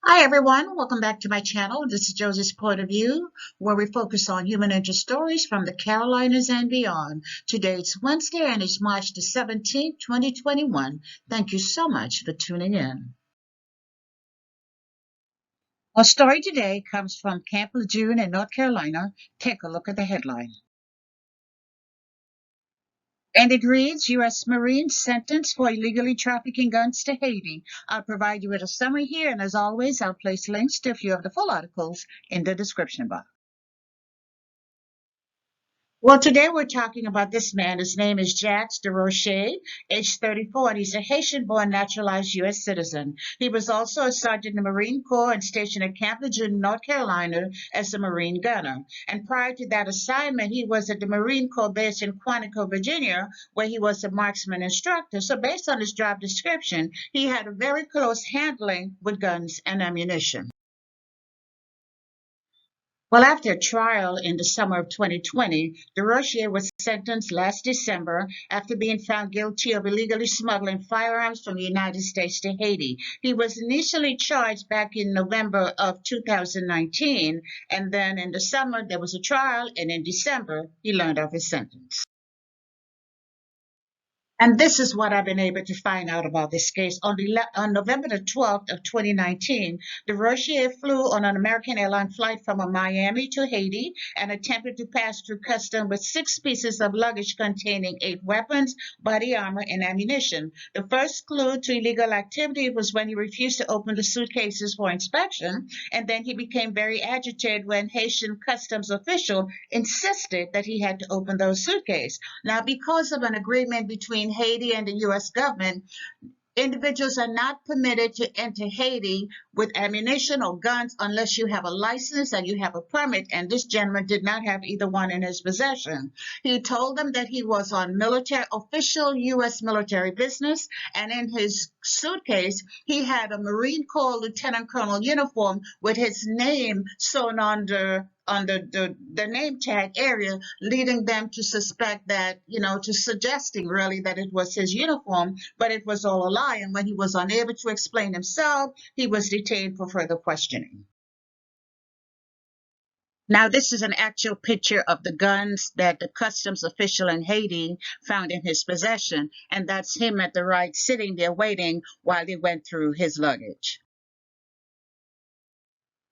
Hi everyone, welcome back to my channel. This is Josie's Point of View, where we focus on human interest stories from the Carolinas and beyond. Today it's Wednesday and it's March the 17th, 2021. Thank you so much for tuning in. Our story today comes from Camper Lejeune in North Carolina. Take a look at the headline. And it reads, U.S. Marine sentenced for illegally trafficking guns to Haiti. I'll provide you with a summary here, and as always, I'll place links to a few of the full articles in the description box. Well, today we're talking about this man. His name is Jacques de Rocher, age 34, and he's a Haitian-born naturalized U.S. citizen. He was also a sergeant in the Marine Corps and stationed at Camper Lejeune, North Carolina, as a Marine gunner. And prior to that assignment, he was at the Marine Corps base in Quantico, Virginia, where he was a marksman instructor. So based on his job description, he had a very close handling with guns and ammunition. Well, after a trial in the summer of 2020, DeRocher was sentenced last December after being found guilty of illegally smuggling firearms from the United States to Haiti. He was initially charged back in November of 2019, and then in the summer there was a trial, and in December he learned of his sentence. And this is what I've been able to find out about this case. On November the 12th of 2019, the Rocher flew on an American airline flight from Miami to Haiti and attempted to pass through customs with 6 pieces of luggage containing 8 weapons, body armor, and ammunition. The first clue to illegal activity was when he refused to open the suitcases for inspection, and then he became very agitated when Haitian customs official insisted that he had to open those suitcases. Now, because of an agreement between Haiti and the U.S. government, individuals are not permitted to enter Haiti with ammunition or guns unless you have a license and you have a permit, and this gentleman did not have either one in his possession. He told them that he was on official U.S. military business, and in his suitcase, he had a Marine Corps Lieutenant Colonel uniform with his name sewn on the name tag area, leading them to suspect that, to suggesting really that it was his uniform, but it was all a lie. And when he was unable to explain himself, he was detained for further questioning. Now, this is an actual picture of the guns that the customs official in Haiti found in his possession, and that's him at the right sitting there waiting while they went through his luggage.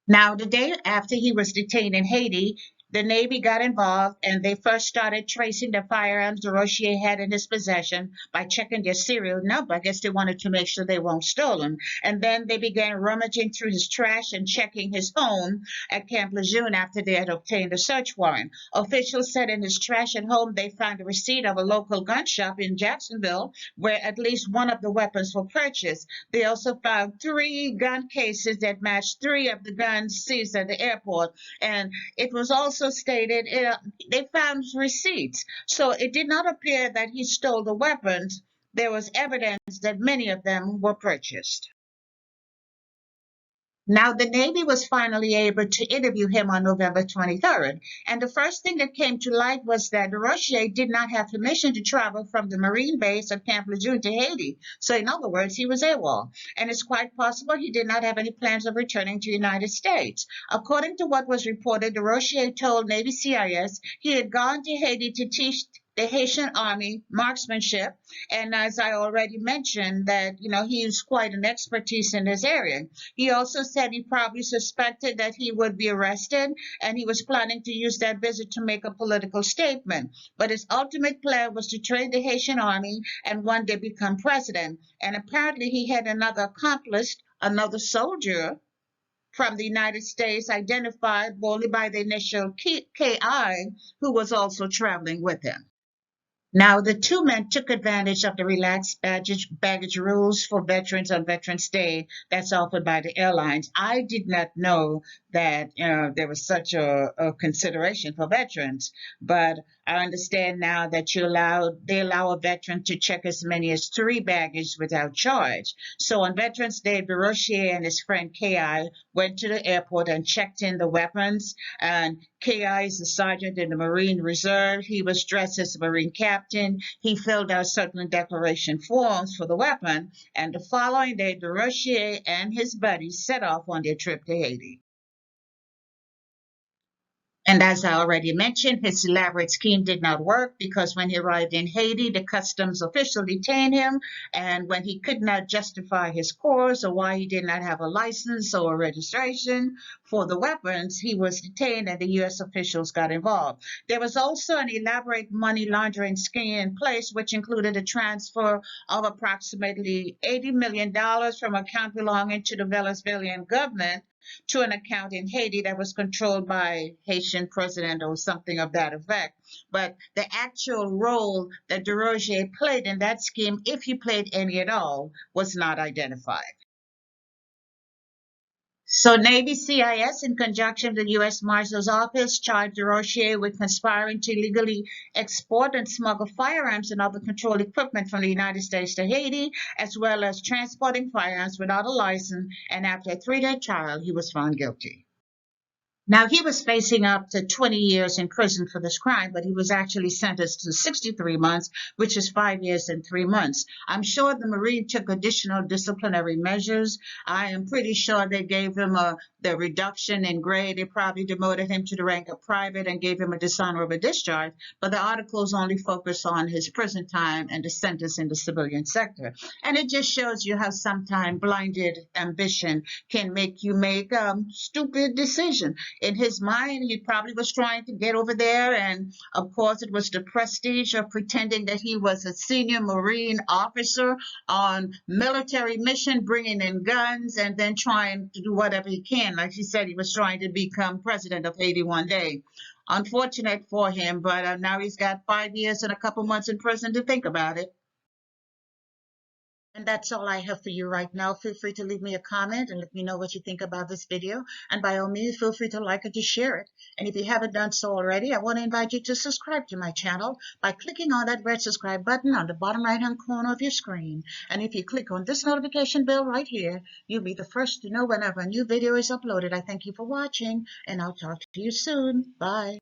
Now, the day after he was detained in Haiti, the Navy got involved, and they first started tracing the firearms DeRocher had in his possession by checking their serial number. I guess they wanted to make sure they weren't stolen. And then they began rummaging through his trash and checking his home at Camp Lejeune after they had obtained a search warrant. Officials said in his trash at home they found a receipt of a local gun shop in Jacksonville where at least one of the weapons were purchased. They also found 3 gun cases that matched 3 of the guns seized at the airport. And it was also stated they found receipts. So it did not appear that he stole the weapons. There was evidence that many of them were purchased. Now, the Navy was finally able to interview him on November 23rd, and the first thing that came to light was that Rocher did not have permission to travel from the Marine base at Camp Lejeune to Haiti. So, in other words, he was AWOL, and it's quite possible he did not have any plans of returning to the United States. According to what was reported, Rocher told Navy CIS he had gone to Haiti to teach the Haitian Army marksmanship, and as I already mentioned, that he is quite an expertise in this area. He also said he probably suspected that he would be arrested, and he was planning to use that visit to make a political statement. But his ultimate plan was to train the Haitian Army and one day become president. And apparently he had another accomplice, another soldier from the United States, identified only by the initial KI, who was also traveling with him. Now, the 2 men took advantage of the relaxed baggage rules for veterans on Veterans Day that's offered by the airlines. I did not know that there was such a consideration for veterans, but I understand now that they allow a veteran to check as many as 3 baggage without charge. So on Veterans Day, DeRocher and his friend Ki went to the airport and checked in the weapons, and KI is a sergeant in the Marine Reserve. He was dressed as a Marine captain. He filled out certain declaration forms for the weapon, and the following day, DeRochier and his buddies set off on their trip to Haiti. And as I already mentioned, his elaborate scheme did not work because when he arrived in Haiti, the customs official detained him. And when he could not justify his course or why he did not have a license or a registration for the weapons, he was detained and the U.S. officials got involved. There was also an elaborate money laundering scheme in place, which included a transfer of approximately $80 million from an account belonging to the Venezuelan government to an account in Haiti that was controlled by Haitian president or something of that effect. But the actual role that DeRochier played in that scheme, if he played any at all, was not identified. So Navy CIS, in conjunction with the U.S. Marshal's Office, charged DeRochier with conspiring to illegally export and smuggle firearms and other controlled equipment from the United States to Haiti, as well as transporting firearms without a license, and after a 3-day trial, he was found guilty. Now, he was facing up to 20 years in prison for this crime, but he was actually sentenced to 63 months, which is 5 years and 3 months. I'm sure the Marine took additional disciplinary measures. I am pretty sure they gave him the reduction in grade. They probably demoted him to the rank of private and gave him a dishonorable discharge, but the articles only focus on his prison time and the sentence in the civilian sector. And it just shows you how sometimes blinded ambition can make you make stupid decisions. In his mind, he probably was trying to get over there, and of course it was the prestige of pretending that he was a senior Marine officer on military mission, bringing in guns and then trying to do whatever he can. Like he said, he was trying to become president of Haiti one day. Unfortunate for him, but now he's got 5 years and a couple months in prison to think about it. And that's all I have for you right now. Feel free to leave me a comment and let me know what you think about this video. And by all means, feel free to like it, to share it. And if you haven't done so already, I want to invite you to subscribe to my channel by clicking on that red subscribe button on the bottom right-hand corner of your screen. And if you click on this notification bell right here, you'll be the first to know whenever a new video is uploaded. I thank you for watching, and I'll talk to you soon. Bye.